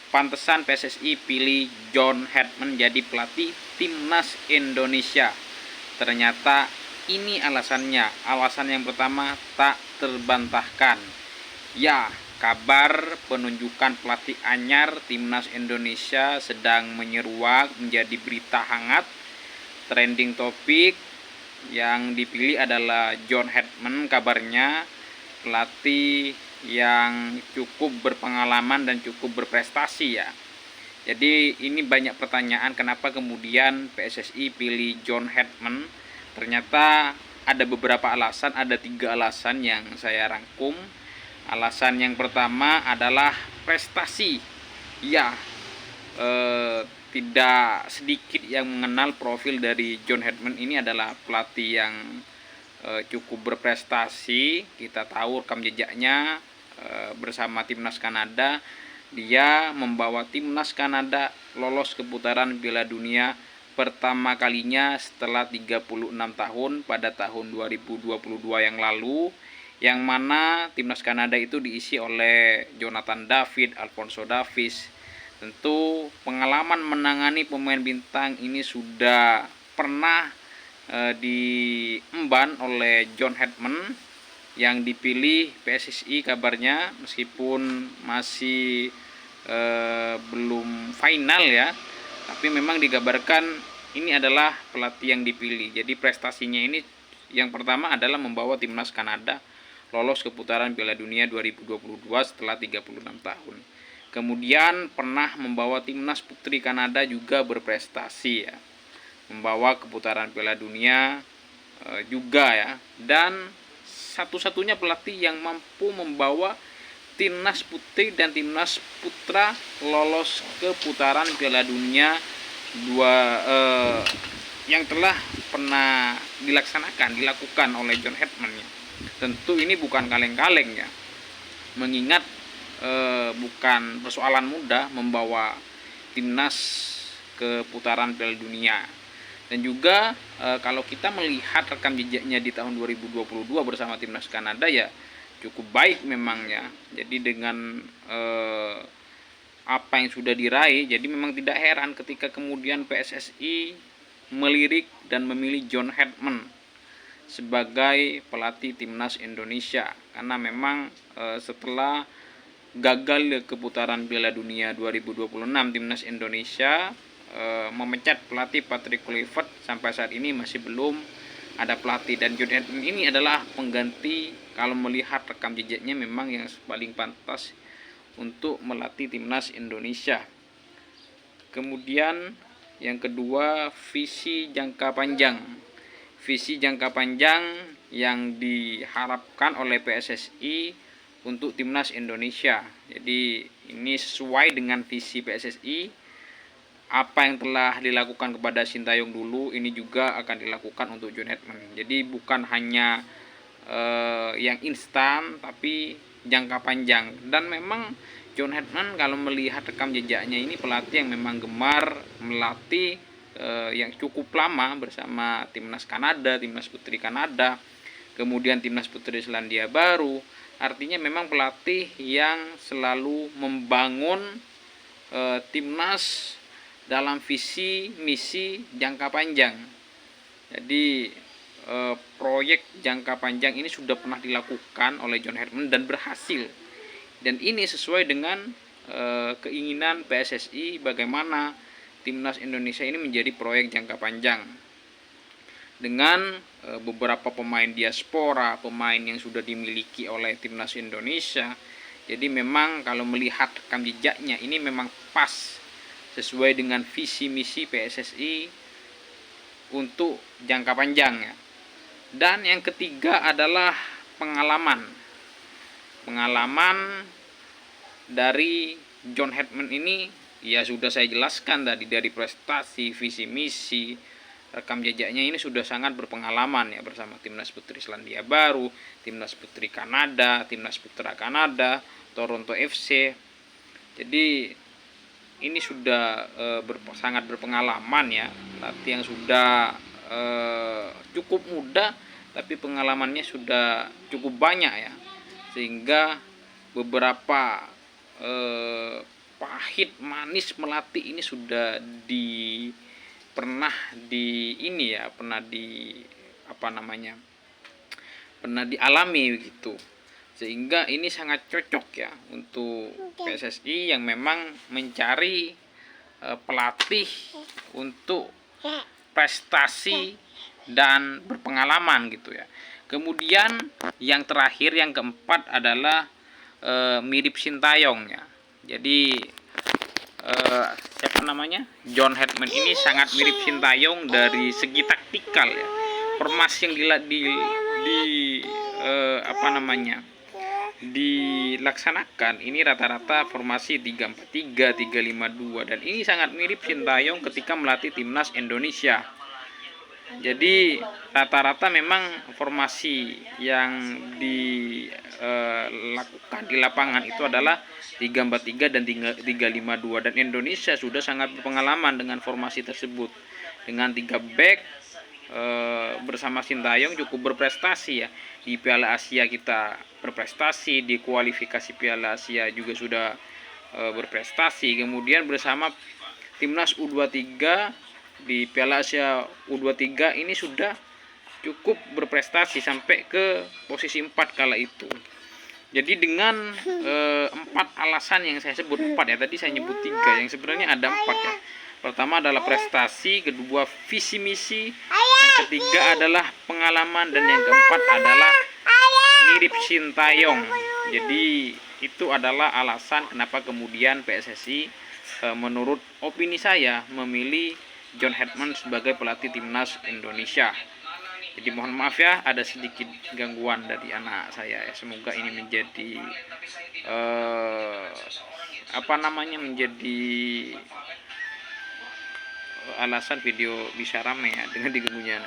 pantesan PSSI pilih John Hedman jadi pelatih timnas Indonesia. Ternyata ini alasannya. Alasan yang pertama tak terbantahkan. Ya, kabar penunjukan pelatih anyar timnas Indonesia sedang menyeruak menjadi berita hangat. Trending topik yang dipilih adalah John Hedman, kabarnya pelatih yang cukup berpengalaman dan cukup berprestasi ya. Jadi ini banyak pertanyaan kenapa kemudian PSSI pilih John Hedman. Ternyata ada beberapa alasan, ada 3 alasan yang saya rangkum. Alasan yang pertama adalah prestasi. Ya, tidak sedikit yang mengenal profil dari John Hedman. Ini adalah pelatih yang cukup berprestasi. Kita tahu rekam jejaknya bersama timnas Kanada. Dia membawa timnas Kanada lolos ke putaran Piala Dunia pertama kalinya setelah 36 tahun pada tahun 2022 yang lalu, yang mana timnas Kanada itu diisi oleh Jonathan David, Alphonso Davies. Tentu pengalaman menangani pemain bintang ini sudah pernah diemban oleh John Hedman yang dipilih PSSI kabarnya, meskipun masih belum final ya, tapi memang dikabarkan ini adalah pelatih yang dipilih. Jadi prestasinya ini yang pertama adalah membawa timnas Kanada lolos ke putaran Piala Dunia 2022 setelah 36 tahun. Kemudian pernah membawa timnas putri Kanada juga berprestasi ya, membawa ke putaran Piala Dunia juga ya, dan satu-satunya pelatih yang mampu membawa timnas putri dan timnas putra lolos ke putaran Piala Dunia yang telah pernah dilakukan oleh John Hedman ya. Tentu ini bukan kaleng-kaleng ya, mengingat bukan persoalan mudah membawa timnas ke putaran Piala Dunia. Dan juga kalau kita melihat rekam jejaknya di tahun 2022 bersama timnas Kanada ya cukup baik memang ya. Jadi dengan apa yang sudah diraih, jadi memang tidak heran ketika kemudian PSSI melirik dan memilih John Hedman sebagai pelatih timnas Indonesia, karena memang setelah gagal ke putaran Piala Dunia 2026 timnas Indonesia memecat pelatih Patrick Kluivert, sampai saat ini masih belum ada pelatih, dan John Hedman ini adalah pengganti. Kalau melihat rekam jejaknya memang yang paling pantas untuk melatih timnas Indonesia. Kemudian yang kedua, visi jangka panjang. Visi jangka panjang yang diharapkan oleh PSSI untuk timnas Indonesia. Jadi ini sesuai dengan visi PSSI. Apa yang telah dilakukan kepada Sintayong dulu, ini juga akan dilakukan untuk John Hedman. Jadi bukan hanya yang instan, tapi jangka panjang. Dan memang John Hedman kalau melihat rekam jejaknya ini pelatih yang memang gemar melatih yang cukup lama bersama timnas Kanada, timnas putri Kanada, kemudian timnas putri Selandia Baru. Artinya memang pelatih yang selalu membangun timnas dalam visi misi jangka panjang. Jadi proyek jangka panjang ini sudah pernah dilakukan oleh John Hedman dan berhasil. Dan ini sesuai dengan keinginan PSSI bagaimana timnas Indonesia ini menjadi proyek jangka panjang. Dengan beberapa pemain diaspora, pemain yang sudah dimiliki oleh timnas Indonesia. Jadi memang kalau melihat rekam jejaknya ini memang pas sesuai dengan visi misi PSSI untuk jangka panjang ya. Dan yang ketiga adalah pengalaman dari John Hedman ini ya sudah saya jelaskan tadi, dari prestasi, visi misi, rekam jejaknya ini sudah sangat berpengalaman ya bersama timnas putri Selandia Baru, timnas putri Kanada, timnas putra Kanada, Toronto FC. Jadi ini sudah sangat berpengalaman ya, pelatih yang sudah cukup muda tapi pengalamannya sudah cukup banyak ya, sehingga beberapa pahit, manis melatih ini sudah pernah dialami begitu. Sehingga ini sangat cocok ya untuk PSSI yang memang mencari pelatih untuk prestasi dan berpengalaman gitu ya. Kemudian yang terakhir, yang keempat adalah mirip Sintayong ya. Jadi siapa namanya, John Hetman ini sangat mirip Sintayong dari segi taktikal ya. Formasi yang dilaksanakan ini rata-rata formasi 3-4-3, 3-5-2, dan ini sangat mirip Sintayong ketika melatih timnas Indonesia. Jadi rata-rata memang formasi yang dilakukan di lapangan itu adalah 3-4-3 dan 3-5-2, dan Indonesia sudah sangat berpengalaman dengan formasi tersebut. Dengan 3 back bersama Sintayong cukup berprestasi ya. Di Piala Asia kita berprestasi, di kualifikasi Piala Asia juga sudah berprestasi. Kemudian bersama timnas U23 di Piala Asia U23 ini sudah cukup berprestasi sampai ke posisi 4 kala itu. Jadi dengan 4 alasan yang saya sebut, 4 ya, tadi saya nyebut 3, yang sebenarnya ada 4 ya. Pertama adalah prestasi, kedua visi misi, yang ketiga adalah pengalaman, dan yang keempat adalah mirip Sintayong. Jadi itu adalah alasan kenapa kemudian PSSI menurut opini saya memilih John Hetman sebagai pelatih timnas Indonesia. Jadi mohon maaf ya, ada sedikit gangguan dari anak saya ya. Semoga ini menjadi menjadi alasan video bisa rame ya dengan diganggunya.